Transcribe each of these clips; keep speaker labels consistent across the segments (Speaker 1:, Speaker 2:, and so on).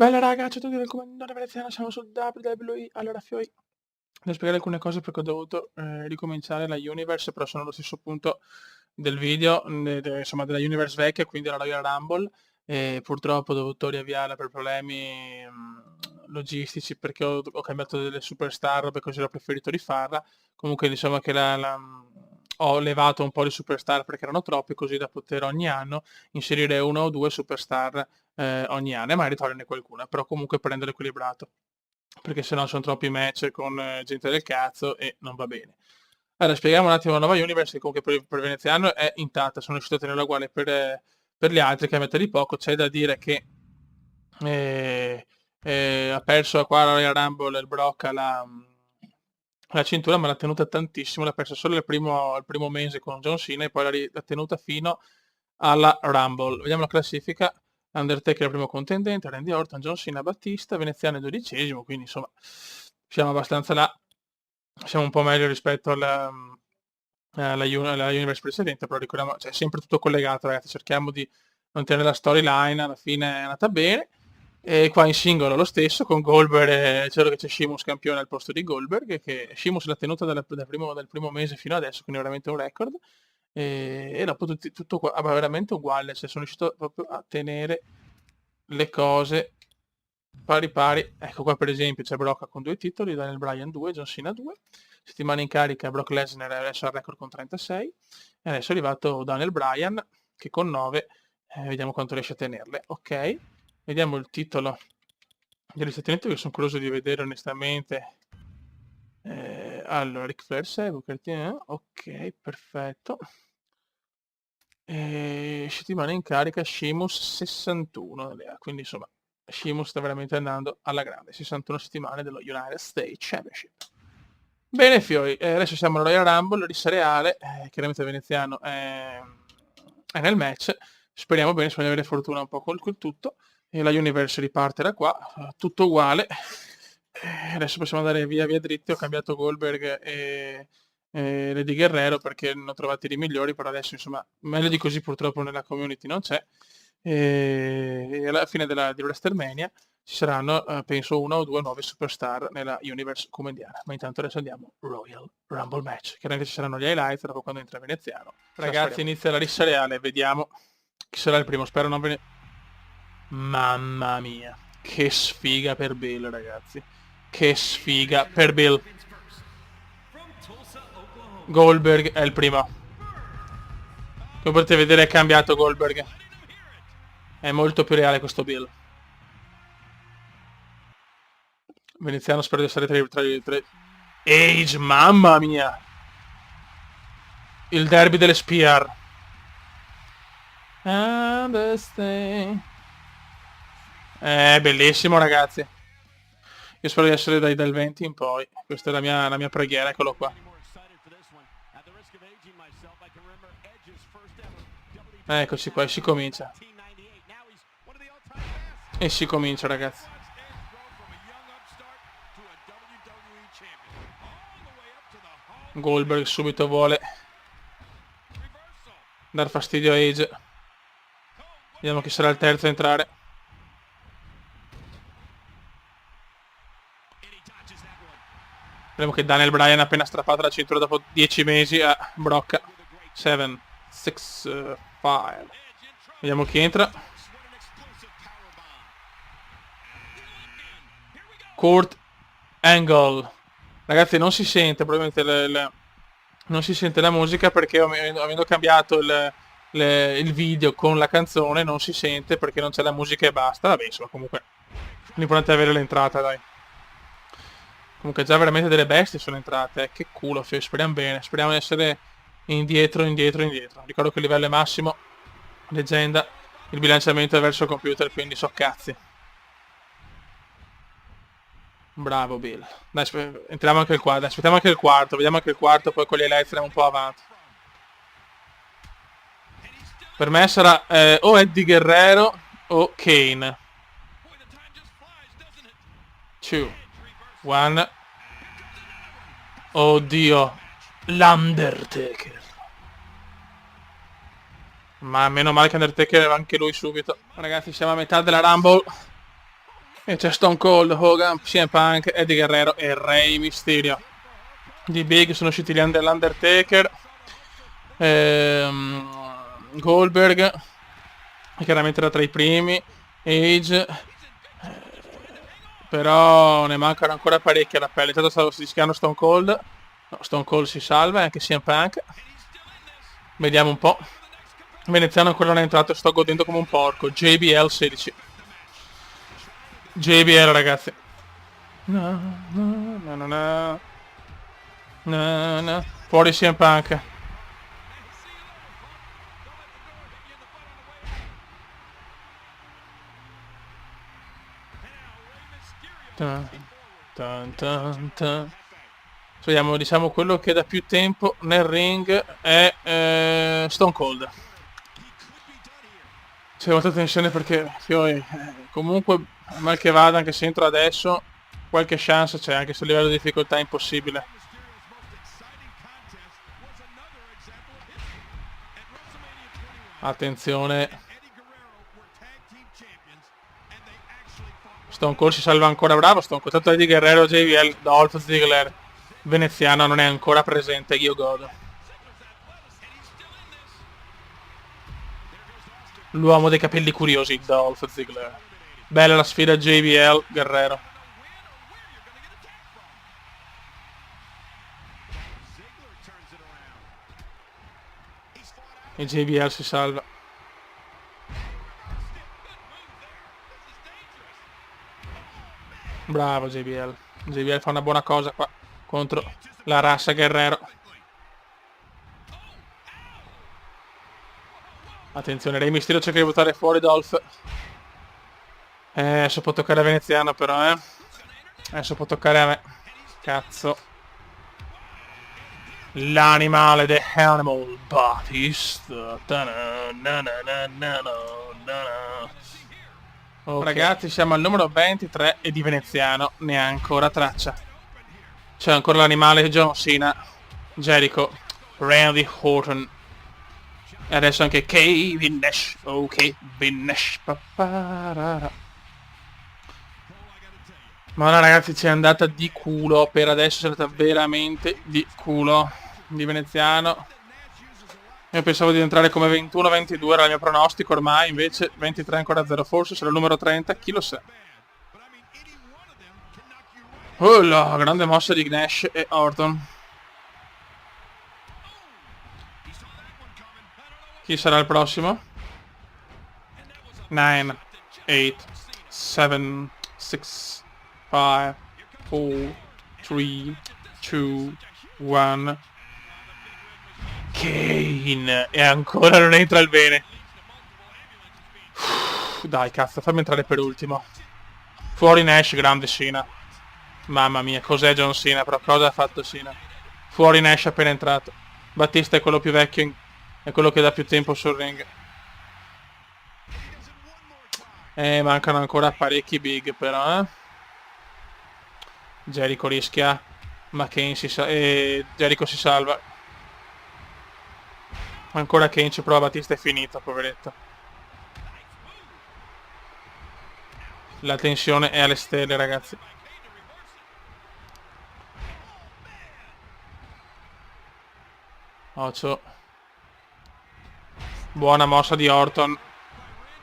Speaker 1: Bella raga, ciao a tutti del comandante veneziano, siamo sul WWE. Allora, Fioi, devo spiegare alcune cose perché ho dovuto ricominciare la Universe, però sono allo stesso punto del video, insomma, della Universe vecchia, quindi la Royal Rumble, e purtroppo ho dovuto riavviarla per problemi logistici perché ho cambiato delle superstar, per così ho preferito rifarla. Comunque, diciamo che ho levato un po' di superstar perché erano troppi, così da poter ogni anno inserire una o due superstar ogni anno e magari toglierne qualcuna, però comunque per renderlo equilibrato, perché sennò sono troppi match con gente del cazzo e non va bene. Allora, spieghiamo un attimo la nuova Universe, che comunque per il veneziano è intatta, sono riuscito a tenerla uguale per gli altri, che a metà di poco. C'è da dire che ha perso qua la Royal Rumble il Brock la cintura, ma l'ha tenuta tantissimo, l'ha persa solo il primo mese con John Cena e poi l'ha tenuta fino alla Rumble. Vediamo la classifica. Undertaker è il primo contendente, Randy Orton, John Cena, Battista, Veneziano è 12esimo, quindi insomma siamo abbastanza là, siamo un po' meglio rispetto alla Universe precedente, però ricordiamo, cioè, è sempre tutto collegato, ragazzi, cerchiamo di non tenere la storyline, alla fine è andata bene. E qua in singolo lo stesso, con Goldberg, c'è c'è Sheamus campione al posto di Goldberg, che Sheamus l'ha tenuta dal primo mese fino adesso, quindi è veramente un record. E dopo tutto qua, veramente uguale, cioè sono riuscito proprio a tenere le cose pari pari. Ecco qua per esempio c'è Brock con 2 titoli, Daniel Bryan 2, John Cena 2. Settimana in carica Brock Lesnar adesso al record con 36 e adesso è arrivato Daniel Bryan che con 9, vediamo quanto riesce a tenerle. Ok, vediamo il titolo degli Stati Uniti, che sono curioso di vedere onestamente. Allora, Ric Flair 6, Booker T, ok, perfetto. Settimana in carica Sheamus 61, quindi insomma Sheamus sta veramente andando alla grande. 61 settimane dello United States Championship. Bene Fiori, adesso siamo alla Royal Rumble, rissa reale, chiaramente il veneziano è nel match, speriamo bene, speriamo di avere fortuna un po' col tutto, e la Universe riparte da qua, tutto uguale. Adesso possiamo andare via dritti, ho cambiato Goldberg e Lady Guerrero perché ne ho trovati di migliori, però adesso insomma meglio di così purtroppo nella community non c'è. E alla fine di WrestleMania ci saranno penso una o due nuove superstar nella Universe comediana, ma intanto adesso andiamo Royal Rumble match, chiaramente ci saranno gli highlights dopo quando entra Veneziano. Ragazzi, inizia la rissa reale, vediamo chi sarà il primo, spero non ve ne... Mamma mia, che sfiga per Bill, ragazzi, che sfiga per Bill. Goldberg è il primo. Come potete vedere è cambiato Goldberg, è molto più reale questo Bill. Veneziano, spero di essere tra i tre. Age, mamma mia! Il derby delle Spear. Bellissimo ragazzi. Io spero di essere dal 20 in poi. Questa è la mia preghiera, eccolo qua. Eccoci qua, e si comincia. E si comincia ragazzi. Goldberg subito vuole dar fastidio a Age. Vediamo chi sarà il terzo a entrare. Vediamo che Daniel Bryan ha appena strappato la cintura dopo 10 mesi a Brock. 7, 6, 5. Vediamo chi entra. Kurt Angle. Ragazzi, non si sente probabilmente non si sente la musica perché avendo cambiato il video con la canzone non si sente perché non c'è la musica e basta. Vabbè, insomma, comunque l'importante è avere l'entrata, dai. Comunque già veramente delle bestie sono entrate, che culo, speriamo bene, speriamo di essere indietro. Ricordo che il livello è massimo, leggenda, il bilanciamento è verso il computer, quindi so cazzi. Bravo Bill. Dai, entriamo anche il quarto, dai, aspettiamo anche il quarto, vediamo anche il quarto, poi con gli highlights andiamo un po' avanti. Per me sarà o Eddie Guerrero o Kane. 2, 1. Oddio, l'Undertaker. Ma meno male che Undertaker era anche lui subito. Ragazzi, siamo a metà della Rumble. E c'è Stone Cold, Hogan, CM Punk, Eddie Guerrero e Rey Mysterio. Di Big sono usciti l'Undertaker, Goldberg, chiaramente era tra i primi, Age, però ne mancano ancora parecchi alla pelle. Intanto stavo rischiando Stone Cold, no, Stone Cold si salva e anche CM Punk. Vediamo un po'. Veneziano ancora non è entrato, sto godendo come un porco. JBL 16. JBL ragazzi. No, no, no, no, no. No, no. Fuori CM Punk. Dun, dun, dun, dun. Vediamo, diciamo, quello che da più tempo nel ring è Stone Cold. C'è molta tensione perché comunque mal che vada, anche se entro adesso, qualche chance c'è, anche se il livello di difficoltà è impossibile. Attenzione. Stone Cold si salva ancora, bravo Stone Cold. Tanto Eddie Guerrero, JBL, Dolph Ziggler, veneziano non è ancora presente, io godo. L'uomo dei capelli curiosi, Dolph Ziggler. Bella la sfida JBL, Guerrero. E JBL si salva. Bravo JBL. JBL fa una buona cosa qua contro la razza Guerrero. Attenzione, Rey Mysterio cerca di buttare fuori Dolph. Adesso può toccare a Veneziano però, Adesso può toccare a me. Cazzo. L'animale, The Animal Batista. Okay. Ragazzi, siamo al numero 23 e di veneziano ne ha ancora traccia. C'è ancora l'animale John Cena, Jericho, Randy Orton e adesso anche Kevin Nash. Ok, Kevin Nash. Ma no ragazzi, ci è andata di culo. Per adesso è andata veramente di culo di veneziano. Io pensavo di entrare come 21-22, era il mio pronostico, ormai invece 23 ancora 0, forse sarà il numero 30, chi lo sa. Oh la grande mossa di Nash e Orton. Chi sarà il prossimo? 9, 8, 7, 6, 5, 4, 3, 2, 1... Kane e ancora non entra il bene. Dai cazzo, fammi entrare per ultimo. Fuori Nash, grande Cena. Mamma mia, cos'è John Cena, però cosa ha fatto Cena? Fuori Nash appena entrato. Battista è quello più vecchio, è quello che dà più tempo sul ring. Mancano ancora parecchi big però, Jericho rischia, ma Kane Jericho si salva. Ancora Kane ci prova, Battista è finita, poveretto. La tensione è alle stelle, ragazzi. Occhio. Buona mossa di Orton.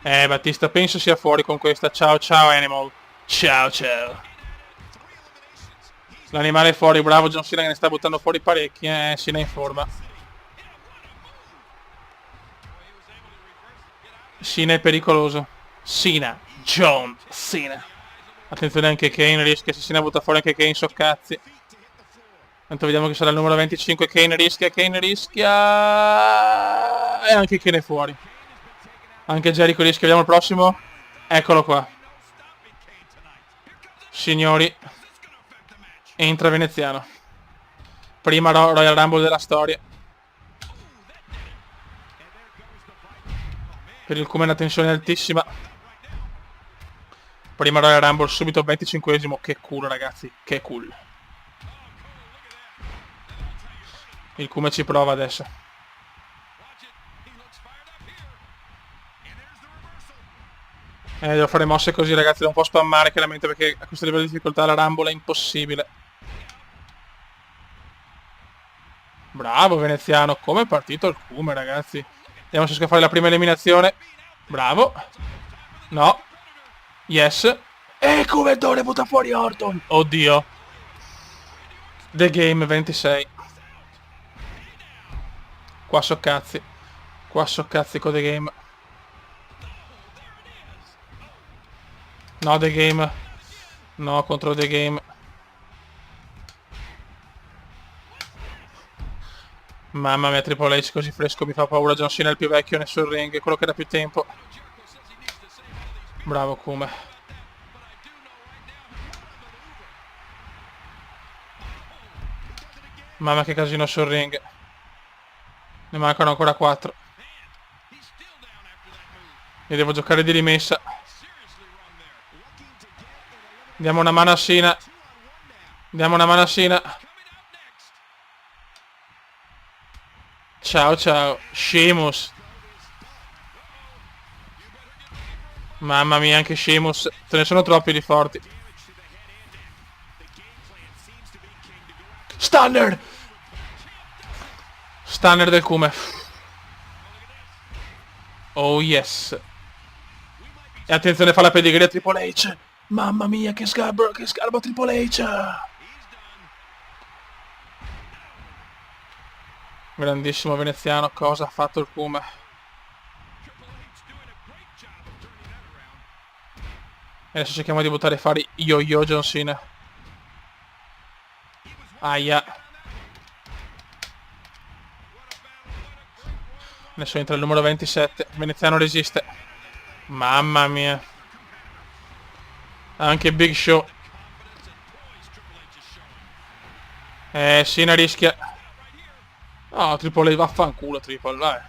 Speaker 1: Battista penso sia fuori con questa. Ciao ciao Animal. Ciao ciao. L'animale è fuori, bravo John Cena che ne sta buttando fuori parecchi, Cena in forma. Cena è pericoloso. Cena, John Cena. Attenzione anche Kane, rischia, se Cena butta fuori anche Kane, so cazzi. Tanto vediamo che sarà il numero 25, Kane rischia. E anche Kane è fuori. Anche Jericho rischia, vediamo il prossimo. Eccolo qua. Signori, entra veneziano. Prima Royal Rumble della storia. Per il come la tensione è altissima. Prima Royal Rumble, subito 25esimo. Che culo ragazzi, che cool. Il come ci prova adesso. Devo fare mosse così, ragazzi, da un po' spammare chiaramente, perché a questo livello di difficoltà la Rumble è impossibile. Bravo Veneziano, come è partito il Cume, ragazzi. Vediamo se riesco a fare la prima eliminazione. Bravo. No. Yes. E Cuventone butta fuori Orton. Oddio. The Game 26. Qua so cazzi. Qua so cazzi con The Game. No, The Game. No, contro The Game. Mamma mia, Triple H così fresco mi fa paura. John Cena è il più vecchio nel suo ring, quello che da più tempo. Bravo Kuma. Mamma che casino sul ring. Ne mancano ancora 4. Io devo giocare di rimessa. Diamo una mano a Cena. Diamo una mano a Cena. Ciao ciao. Sheamus. Mamma mia, anche Sheamus. Ce ne sono troppi di forti. Stunner! Stunner del Kume. Oh yes. E attenzione, fa la pedigree a Triple H. Mamma mia, che sgarbo Triple H. Grandissimo veneziano, cosa ha fatto il Kume? E adesso cerchiamo di buttare fuori Yo-Yo John Cena. Aia. Adesso entra il numero 27. Veneziano resiste. Mamma mia. Anche Big Show. Cena rischia. Oh, Triple H, vaffanculo Triple, vai.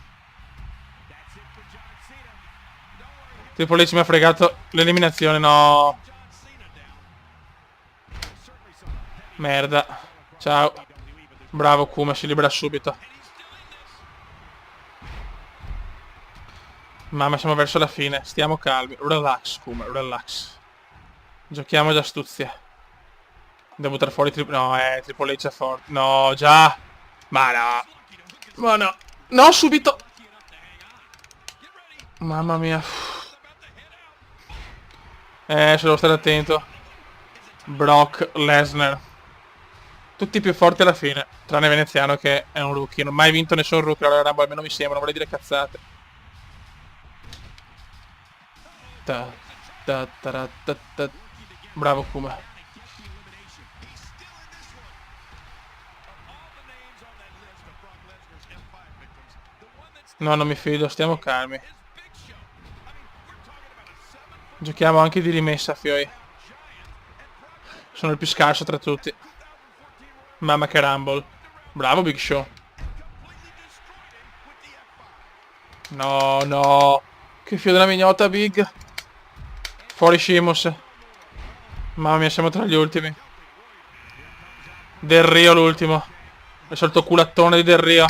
Speaker 1: Triple H mi ha fregato l'eliminazione, no. Merda. Ciao. Bravo Kuma, si libera subito. Mamma, siamo verso la fine. Stiamo calmi. Relax, Kuma, relax. Giochiamo d'astuzia. Devo buttare fuori no, Triple H è forte. No, già. Ma no. Ma no. No, subito. Mamma mia. Se devo stare attento. Brock Lesnar. Tutti più forti alla fine. Tranne Veneziano che è un rookie. Non ho mai vinto nessun rookie alla Rumble, almeno mi sembra. Non vorrei dire cazzate. Bravo Kuma. No, non mi fido, stiamo calmi. Giochiamo anche di rimessa, fioi. Sono il più scarso tra tutti. Mamma che Rumble. Bravo Big Show. No, no. Che fio della mignotta, Big. Fuori Sheamus. Mamma mia, siamo tra gli ultimi. Del Rio l'ultimo. Il solito culattone di Del Rio.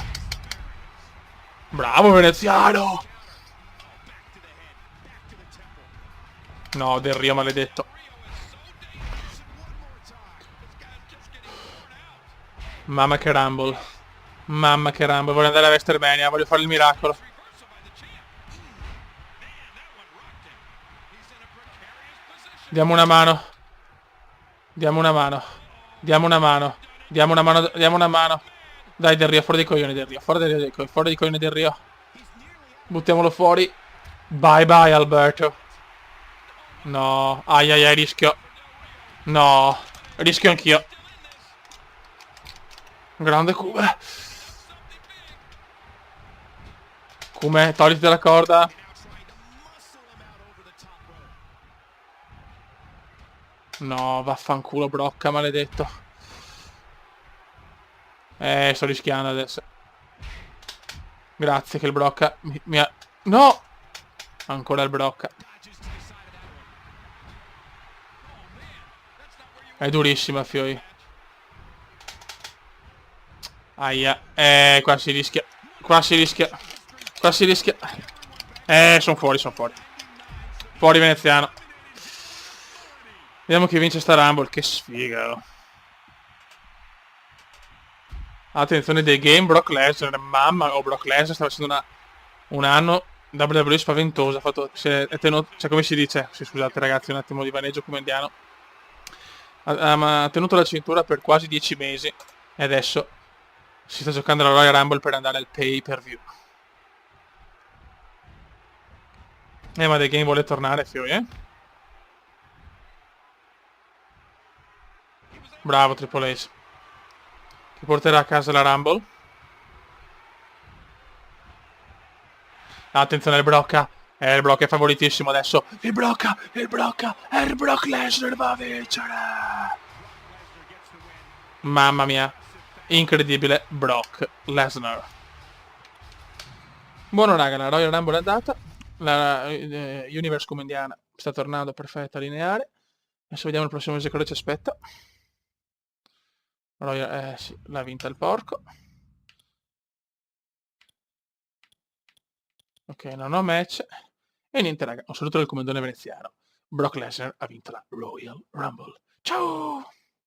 Speaker 1: Bravo veneziano. No, Del Rio maledetto. Mamma che Rumble. Mamma che Rumble. Voglio andare a WrestleMania. Voglio fare il miracolo. Diamo una mano. Diamo una mano. Diamo una mano. Diamo una mano. Diamo una mano. Dai Del Rio, fuori dei coglioni Del Rio. Fuori dei coglioni Del Rio. Buttiamolo fuori. Bye bye Alberto. No. Ai ai ai, rischio. No. Rischio anch'io. Grande Kume. Kume, togliti dalla corda. No, vaffanculo Brocca, maledetto. Sto rischiando adesso. Grazie che il Brocca mi ha... No! Ancora il Brocca. È durissima, fioi. Aia. Qua si rischia. Qua si rischia. Qua si rischia. Sono fuori, sono fuori. Fuori veneziano. Vediamo chi vince sta Rumble. Che sfiga. Oh. Attenzione dei game. Brock Lesnar. Mamma. Oh, Brock Lesnar sta facendo un anno WWE spaventoso. Ha fatto, è tenuto, cioè come si dice? Sì, scusate ragazzi, un attimo di vaneggio come indiano. Ha tenuto la cintura per quasi 10 mesi. E adesso si sta giocando la Royal Rumble per andare al pay per view. Ma The Game vuole tornare, Fiori, eh? Bravo Triple H. Che porterà a casa la Rumble. Attenzione il Brocca. Il Brock è favoritissimo adesso. Il Brock Lesnar va a vincere. Mamma mia. Incredibile Brock Lesnar. Buono raga, la Royal Rumble è andata. La Universe come indiana sta tornando perfetta, lineare. Adesso vediamo il prossimo mese cosa ci aspetta. Royal, sì, l'ha vinta il porco. Ok, non ho match. E niente raga, un saluto dal comandone veneziano. Brock Lesnar ha vinto la Royal Rumble. Ciao!